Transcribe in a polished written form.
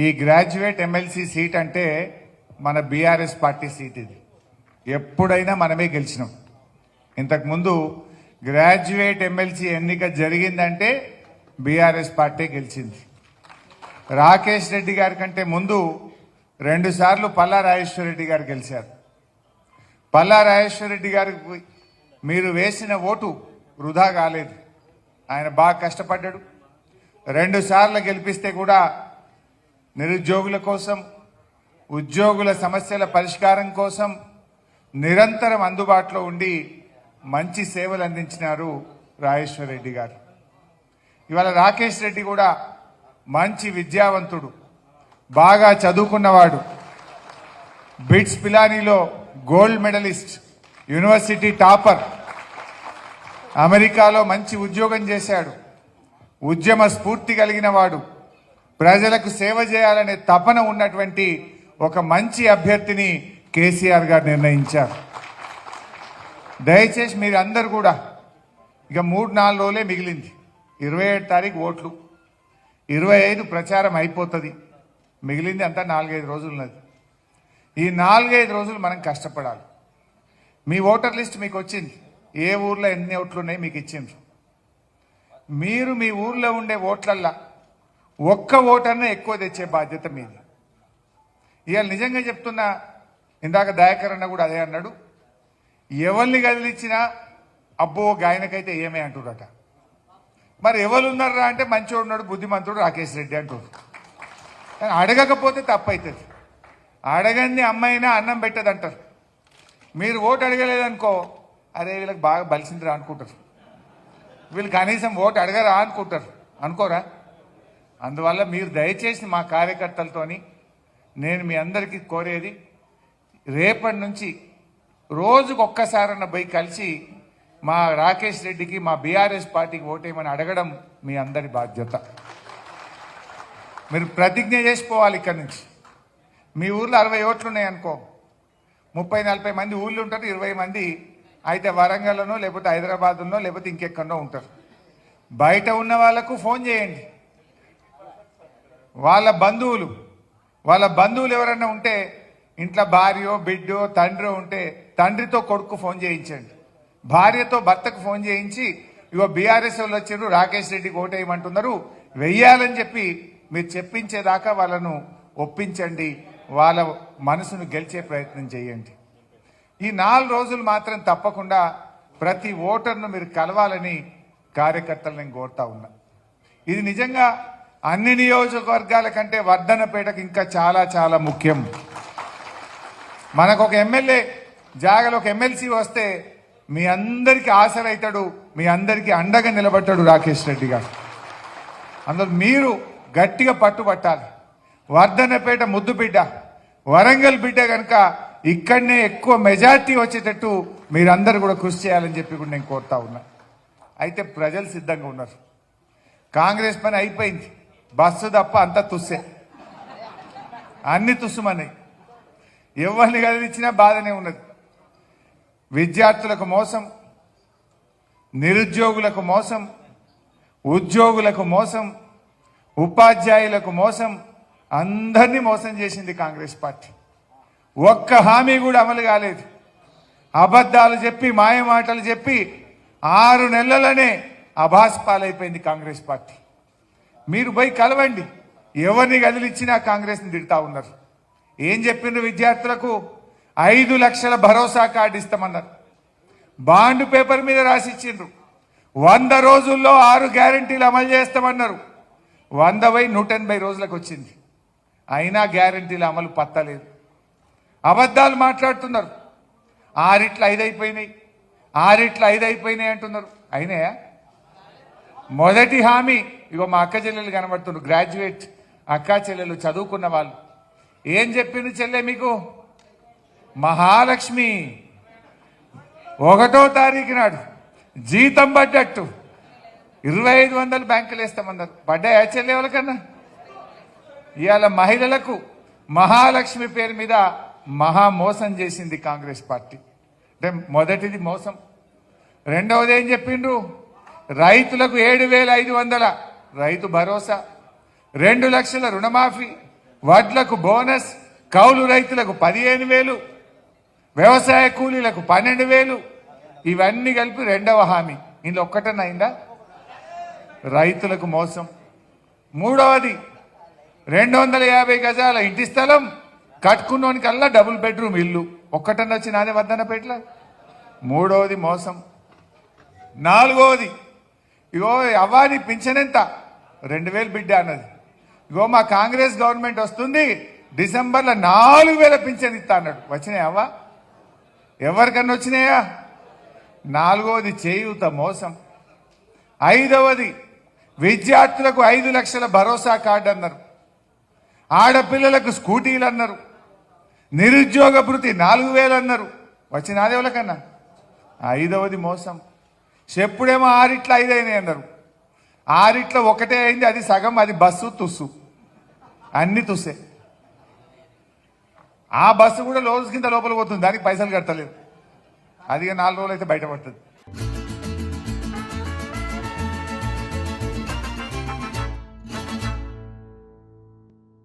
ఈ graduate MLC seat అంటే మన బీఆర్ఎస్ పార్టీ సీట్. ఇది ఎప్పుడైనా మనమే గెలిచినాం. ఇంతకుముందు గ్రాడ్యుయేట్ ఎమ్మెల్సీ ఎన్నిక జరిగిందంటే బీఆర్ఎస్ పార్టీ గెలిచింది. రాకేష్ రెడ్డి గారి కంటే ముందు 2 సార్లు పల్లా రాజేశ్వర రెడ్డి గారు గెలిచారు. పల్లా రాజేశ్వర రెడ్డి గారికి మీరు వేసిన ఓటు వృధా కాలేదు. ఆయన బాగా కష్టపడ్డాడు. 2 సార్లు గెలిపిస్తే కూడా నిరుద్యోగుల కోసం, ఉద్యోగుల సమస్యల పరిష్కారం కోసం నిరంతరం అందుబాటులో ఉండి మంచి సేవలు అందించినారు రాజేశ్వర రెడ్డి గారు. ఇవాళ రాకేష్ రెడ్డి కూడా మంచి విద్యావంతుడు, బాగా చదువుకున్నవాడు, బిట్స్ పిలానీలో గోల్డ్ మెడలిస్ట్, యూనివర్సిటీ టాపర్, అమెరికాలో మంచి ఉద్యోగం చేశాడు, ఉద్యమ స్ఫూర్తి కలిగిన వాడు, ప్రజలకు సేవ చేయాలనే తపన ఉన్నటువంటి ఒక మంచి అభ్యర్థిని కేసీఆర్ గారు నిర్ణయించారు. దయచేసి మీరందరూ కూడా ఇక 3-4 రోజులే మిగిలింది. 27 తారీఖు ఓట్లు, 25 ప్రచారం అయిపోతుంది. మిగిలింది అంతా 4-5 రోజులు ఉన్నది. ఈ 4-5 రోజులు మనం కష్టపడాలి. మీ ఓటర్ లిస్ట్ మీకు వచ్చింది. ఏ ఊర్లో ఎన్ని ఓట్లు ఉన్నాయి మీకు ఇచ్చిండ్రు. మీరు మీ ఊర్లో ఉండే ఓట్లల్లా ఒక్క ఓటర్నే ఎక్కువ తెచ్చే బాధ్యత మీది. ఇవాళ నిజంగా చెప్తున్నా, ఇందాక దయాకర్ అన్న కూడా అదే అన్నాడు, ఎవరిని కదిలిచ్చినా అబ్బో గాయనకైతే ఏమే అంటుడట. మరి ఎవరున్నారా అంటే మంచివాడు ఉన్నాడు, బుద్ధిమంతుడు రాకేష్ రెడ్డి అంటుడు. కానీ అడగకపోతే తప్పవుతుంది. అడగని అమ్మాయినా అన్నం పెట్టదంటారు. మీరు ఓటు అడగలేదనుకో, అరే వీళ్ళకి బాగా బలిసిందిరా అనుకుంటారు, వీళ్ళు కనీసం ఓటు అడగరా అనుకుంటారు, అనుకోరా? అందువల్ల మీరు దయచేసి మా కార్యకర్తలతోని నేను మీ అందరికీ కోరేది, రేపటి నుంచి రోజుకు ఒక్కసారన్న పోయి కలిసి మా రాకేష్ రెడ్డికి, మా బీఆర్ఎస్ పార్టీకి ఓటేయమని అడగడం మీ అందరి బాధ్యత. మీరు ప్రతిజ్ఞ చేసిపోవాలి. ఇక్కడి నుంచి మీ ఊర్లో 60 ఓట్లు ఉన్నాయనుకో, 30-40 మంది ఊళ్ళో ఉంటారు, 20 మంది అయితే వరంగల్లోనో లేకపోతే హైదరాబాద్లోనో లేకపోతే ఇంకెక్కడో ఉంటారు. బయట ఉన్న వాళ్ళకు ఫోన్ చేయండి. వాళ్ళ బంధువులు ఎవరన్నా ఉంటే, ఇంట్లో భార్యో బిడ్డో తండ్రో ఉంటే తండ్రితో కొడుకు ఫోన్ చేయించండి, భార్యతో భర్తకు ఫోన్ చేయించి, ఇగో బీఆర్ఎస్ వాళ్ళు వచ్చారు, రాకేష్ రెడ్డికి ఓటేయమంటున్నారు, వెయ్యాలని చెప్పి మీరు చెప్పించేదాకా వాళ్ళను ఒప్పించండి. వాళ్ళ మనసును గెలిచే ప్రయత్నం చేయండి. ఈ 4 రోజులు మాత్రం తప్పకుండా ప్రతి ఓటర్ను మీరు కలవాలని కార్యకర్తలు నేను కోరుతా ఉన్నా. ఇది నిజంగా అన్ని నియోజకవర్గాల కంటే వర్ధనపేటకు ఇంకా చాలా చాలా ముఖ్యం. మనకు ఒక ఎమ్మెల్యే జాగలో ఒక ఎమ్మెల్సీ వస్తే మీ అందరికీ ఆశలవుతాడు, మీ అందరికీ అండగా నిలబడ్డాడు రాకేష్ రెడ్డి గారు. అందులో మీరు గట్టిగా పట్టుబట్టాలి. వర్ధనపేట ముద్దు బిడ్డ, వరంగల్ బిడ్డ కనుక ఇక్కడనే ఎక్కువ మెజార్టీ వచ్చేటట్టు మీరందరూ కూడా కృషి చేయాలని చెప్పి కూడా నేను కోరుతా ఉన్నా. అయితే ప్రజలు సిద్ధంగా ఉన్నారు. కాంగ్రెస్ పని అయిపోయింది, బస్సు తప్ప అంతా తుస్సే, అన్ని తుస్సుమన్నాయి. ఎవరిని కదిలిచ్చినా బాధనే ఉన్నది. విద్యార్థులకు మోసం, నిరుద్యోగులకు మోసం, ఉద్యోగులకు మోసం, ఉపాధ్యాయులకు మోసం, అందరినీ మోసం చేసింది కాంగ్రెస్ పార్టీ. ఒక్క హామీ కూడా అమలు కాలేదు. అబద్ధాలు చెప్పి, మాయమాటలు చెప్పి 6 నెలలనే అభాస్పాలైపోయింది కాంగ్రెస్ పార్టీ. మీరు పోయి కలవండి. ఎవరిని కదిలిచ్చినా కాంగ్రెస్ని తిడతా ఉన్నారు. ఏం చెప్పిండ్రు విద్యార్థులకు? 5 లక్షల భరోసా కార్డు ఇస్తామన్నారు. బాండ్ పేపర్ మీద రాసిచ్చిండ్రు. 100 రోజుల్లో 6 గ్యారంటీలు అమలు చేస్తామన్నారు. 100 పోయి 180 రోజులకు వచ్చింది. అయినా గ్యారంటీల అమలు పత్తలేదు. అబద్ధాలు మాట్లాడుతున్నారు. 6 అయిపోయినాయి, 6 అయిపోయినాయి అంటున్నారు. అయినాయా? మొదటి హామీ, ఇగో మా అక్క చెల్లెలు కనబడుతున్నారు, గ్రాడ్యుయేట్ అక్క చెల్లెలు, చదువుకున్న వాళ్ళు. ఏం చెప్పింది చెల్లె మీకు? మహాలక్ష్మి 1వ తారీఖు నాడు జీతం పడ్డట్టు 2500 బ్యాంకులు వేస్తామన్నారు. పడ్డాయా చెల్లె ఎవరికన్నా? ఇవాళ మహిళలకు మహాలక్ష్మి పేరు మీద మహా మోసం చేసింది కాంగ్రెస్ పార్టీ. అంటే మొదటిది మోసం. రెండవది ఏం చెప్పిండ్రు? రైతులకు 7500 రైతు భరోసా, 2 లక్షల రుణమాఫీ, వడ్లకు బోనస్, కౌలు రైతులకు 15,000, వ్యవసాయ కూలీలకు 12,000, ఇవన్నీ కలిపి రెండవ హామీ. ఇందులో ఒక్కటన్నా అయిందా? రైతులకు మోసం. మూడవది 250 గజాల ఇంటి స్థలం కట్టుకున్నోనికల్లా డబుల్ బెడ్రూమ్ ఇల్లు. ఒక్కటన్నా వచ్చి నాదే వద్దన్నపేట్ల. మూడవది మోసం. నాలుగవది ఇగో అవ్వాని పింఛన్ ఎంత? 2,000 బిడ్డ అన్నది. ఇగో మా కాంగ్రెస్ గవర్నమెంట్ వస్తుంది, డిసెంబర్లో 4,000 పింఛన్ ఇస్తా అన్నాడు. వచ్చినాయా అవ్వ? ఎవరికన్నా వచ్చినాయా? నాలుగవది చేయూత మోసం. ఐదవది విద్యార్థులకు 5 లక్షల భరోసా కార్డు అన్నారు. ఆడపిల్లలకు స్కూటీలు అన్నారు. నిరుద్యోగ భృతి 4,000 అన్నారు. వచ్చిన ఆదేవులకన్నా. ఐదవది మోసం. చెప్పుడేమో 6 5 అయినాయి అన్నారు. 6 ఒకటే అయింది, అది సగం, అది బస్సు తుస్సు, అన్ని తుస్సే. ఆ బస్సు కూడా లోన్స్ కింద లోపల పోతుంది, దానికి పైసలు కట్టలేదు. అది 4 రోజులు అయితే బయటపడుతుంది.